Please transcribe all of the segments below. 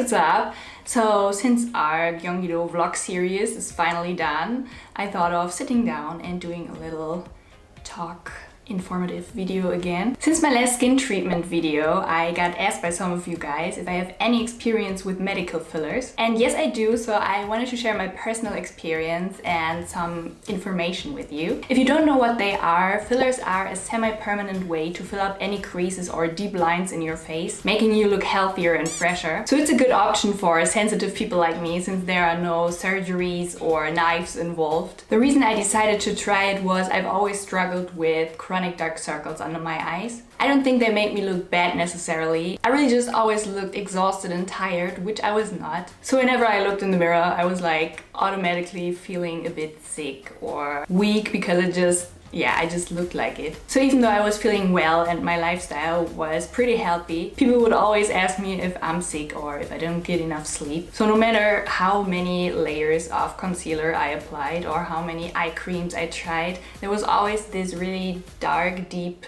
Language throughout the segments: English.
what's up? So since our Gyeonggi-do vlog series is finally done, I thought of sitting down and doing a little informative video again. Since my last skin treatment video, I got asked by some of you guys if I have any experience with medical fillers. And yes, I do, so I wanted to share my personal experience and some information with you. If you don't know what they are, fillers are a semi-permanent way to fill up any creases or deep lines in your face, making you look healthier and fresher. So it's a good option for sensitive people like me, since there are no surgeries or knives involved. The reason I decided to try it was I've always struggled with chronic dark circles under my eyes. I don't think they make me look bad necessarily. I really just always looked exhausted and tired, which I was not. So whenever I looked in the mirror, I was like automatically feeling a bit sick or weak because I just looked like it. So even though I was feeling well and my lifestyle was pretty healthy, people would always ask me if I'm sick or if I don't get enough sleep. So no matter how many layers of concealer I applied or how many eye creams I tried, there was always this really dark, deep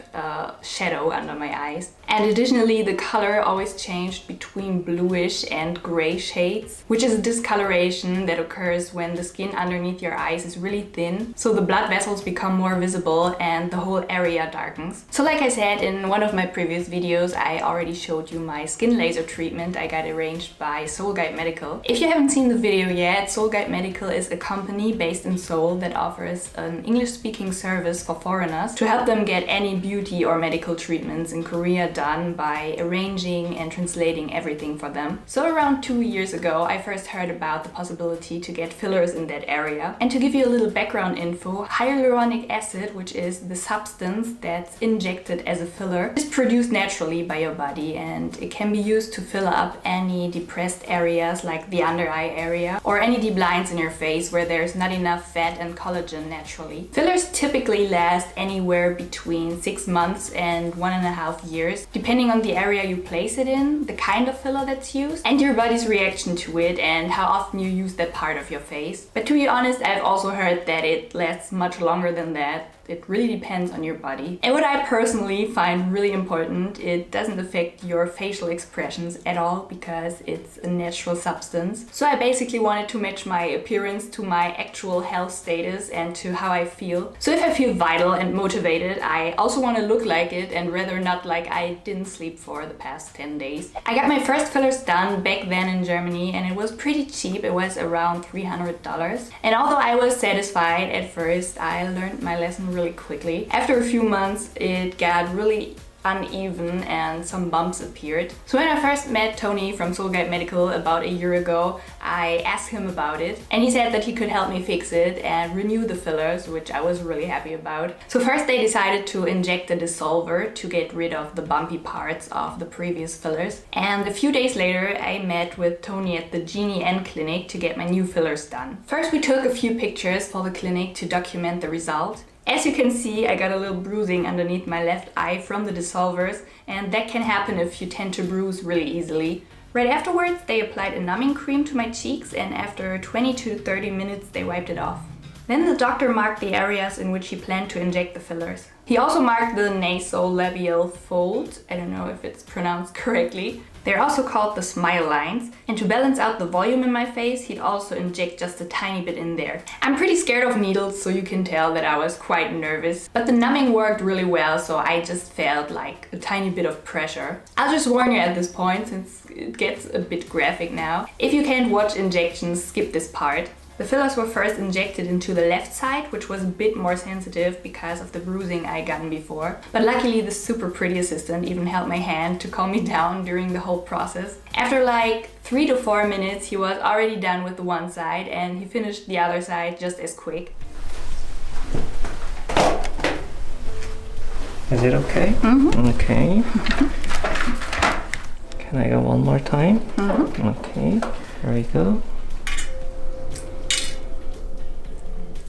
shadow under my eyes. And additionally, the color always changed between bluish and gray shades, which is a discoloration that occurs when the skin underneath your eyes is really thin. So the blood vessels become more visible and the whole area darkens. So like I said in one of my previous videos, I already showed you my skin laser treatment I got arranged by Seoul Guide Medical. If you haven't seen the video yet, Seoul Guide Medical is a company based in Seoul that offers an English-speaking service for foreigners to help them get any beauty or medical treatments in Korea done by arranging and translating everything for them. So around 2 years ago, I first heard about the possibility to get fillers in that area. And to give you a little background info, hyaluronic acid, which is the substance that's injected as a filler, is produced naturally by your body, and it can be used to fill up any depressed areas like the under eye area or any deep lines in your face where there's not enough fat and collagen naturally. Fillers typically last anywhere between 6 months and 1.5 years, depending on the area you place it in, the kind of filler that's used, and your body's reaction to it and how often you use that part of your face. But to be honest, I've also heard that it lasts much longer than that. It really depends on your body. And what I personally find really important, it doesn't affect your facial expressions at all because it's a natural substance. So I basically wanted to match my appearance to my actual health status and to how I feel. So if I feel vital and motivated, I also want to look like it and rather not like I didn't sleep for the past 10 days. I got my first fillers done back then in Germany and it was pretty cheap. It was around $300. And although I was satisfied at first, I learned my lesson really quickly. After a few months, it got really uneven and some bumps appeared. So when I first met Tony from Seoul Guide Medical about a year ago, I asked him about it and he said that he could help me fix it and renew the fillers, which I was really happy about. So first they decided to inject the dissolver to get rid of the bumpy parts of the previous fillers. And a few days later, I met with Tony at the Genie N clinic to get my new fillers done. First we took a few pictures for the clinic to document the result. As you can see, I got a little bruising underneath my left eye from the dissolvers, and that can happen if you tend to bruise really easily. Right afterwards, they applied a numbing cream to my cheeks, and after 20 to 30 minutes, they wiped it off. Then the doctor marked the areas in which he planned to inject the fillers. He also marked the nasolabial fold, I don't know if it's pronounced correctly. They're also called the smile lines, and to balance out the volume in my face, he'd also inject just a tiny bit in there. I'm pretty scared of needles, so you can tell that I was quite nervous, but the numbing worked really well, so I just felt like a tiny bit of pressure. I'll just warn you at this point, since it gets a bit graphic now. If you can't watch injections, skip this part. The fillers were first injected into the left side, which was a bit more sensitive because of the bruising I gotten before. But luckily the super pretty assistant even held my hand to calm me down during the whole process. After like 3 to 4 minutes, he was already done with the one side and he finished the other side just as quick. Is it okay? Mm-hmm. Okay. Can I go one more time? Mm-hmm. Okay, there we go.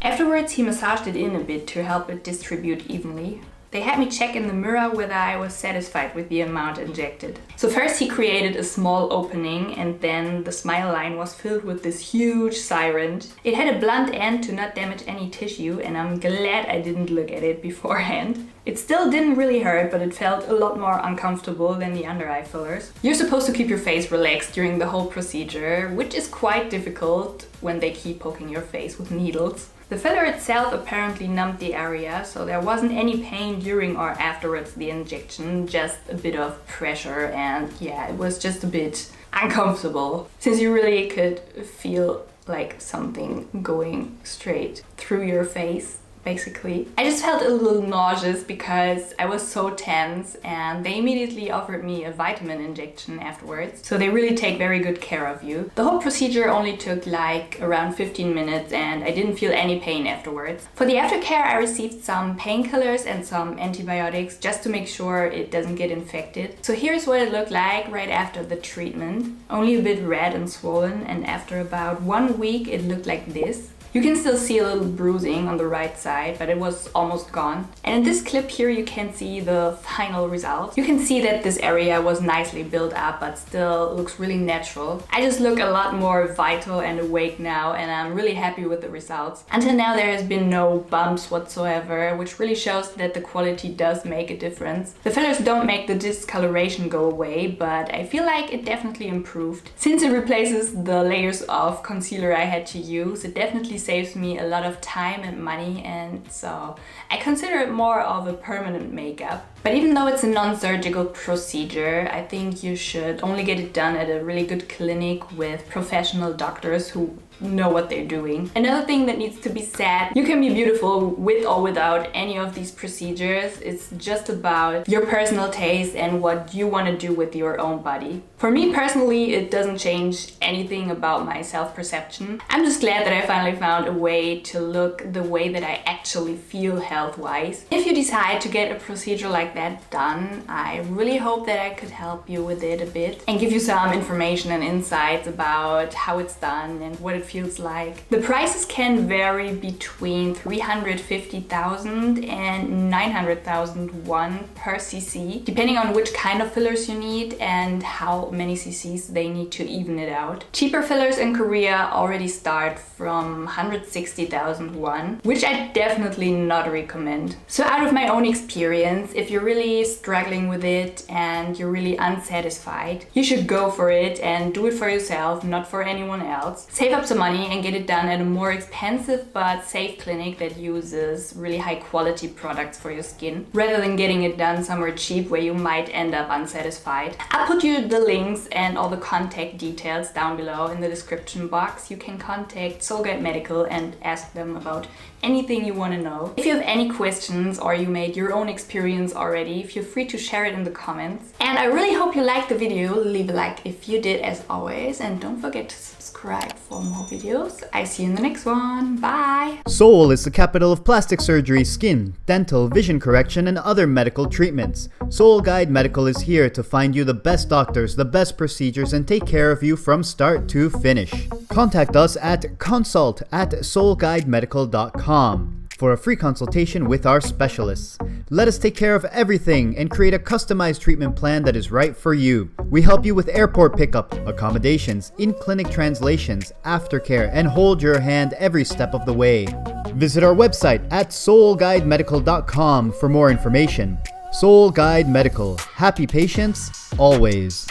Afterwards, he massaged it in a bit to help it distribute evenly. They had me check in the mirror whether I was satisfied with the amount injected. So first he created a small opening and then the smile line was filled with this huge syringe. It had a blunt end to not damage any tissue and I'm glad I didn't look at it beforehand. It still didn't really hurt, but it felt a lot more uncomfortable than the under eye fillers. You're supposed to keep your face relaxed during the whole procedure, which is quite difficult when they keep poking your face with needles. The filler itself apparently numbed the area, so there wasn't any pain during or afterwards the injection, just a bit of pressure, and yeah, it was just a bit uncomfortable, since you really could feel like something going straight through your face. Basically, I just felt a little nauseous because I was so tense, and they immediately offered me a vitamin injection afterwards. So they really take very good care of you. The whole procedure only took like around 15 minutes and I didn't feel any pain afterwards. For the aftercare, I received some painkillers and some antibiotics just to make sure it doesn't get infected. So here's what it looked like right after the treatment. Only a bit red and swollen, and after about 1 week it looked like this. You can still see a little bruising on the right side, but it was almost gone. And in this clip here you can see the final result. You can see that this area was nicely built up, but still looks really natural. I just look a lot more vital and awake now, and I'm really happy with the results. Until now there has been no bumps whatsoever, which really shows that the quality does make a difference. The fillers don't make the discoloration go away, but I feel like it definitely improved. Since it replaces the layers of concealer I had to use, it definitely saves me a lot of time and money, and so I consider it more of a permanent makeup. But even though it's a non-surgical procedure, I think you should only get it done at a really good clinic with professional doctors who know what they're doing. Another thing that needs to be said, you can be beautiful with or without any of these procedures. It's just about your personal taste and what you want to do with your own body. For me personally, it doesn't change anything about my self-perception. I'm just glad that I finally found a way to look the way that I actually feel health-wise. If you decide to get a procedure like that done, I really hope that I could help you with it a bit and give you some information and insights about how it's done and what it feels like. The prices can vary between 350,000 and 900,000 won per cc, depending on which kind of fillers you need and how many cc's they need to even it out. Cheaper fillers in Korea already start from 160,000 won, which I definitely not recommend. So out of my own experience, if you're really struggling with it and you're really unsatisfied, you should go for it and do it for yourself, not for anyone else. Save up some money and get it done at a more expensive but safe clinic that uses really high quality products for your skin, rather than getting it done somewhere cheap where you might end up unsatisfied. I'll put you the links and all the contact details down below in the description box. You can contact Seoul Guide Medical and ask them about anything you want to know. If you have any questions or you made your own experience already, feel free to share it in the comments. And I really hope you liked the video. Leave a like if you did, as always, and don't forget to subscribe for more videos. I see you in the next one. Bye! Seoul is the capital of plastic surgery, skin, dental, vision correction, and other medical treatments. Seoul Guide Medical is here to find you the best doctors, the best procedures, and take care of you from start to finish. Contact us at consult@seoulguidemedical.com for a free consultation with our specialists. Let us take care of everything and create a customized treatment plan that is right for you. We help you with airport pickup, accommodations, in-clinic translations, aftercare, and hold your hand every step of the way. Visit our website at seoulguidemedical.com for more information. Seoul Guide Medical. Happy patients, always.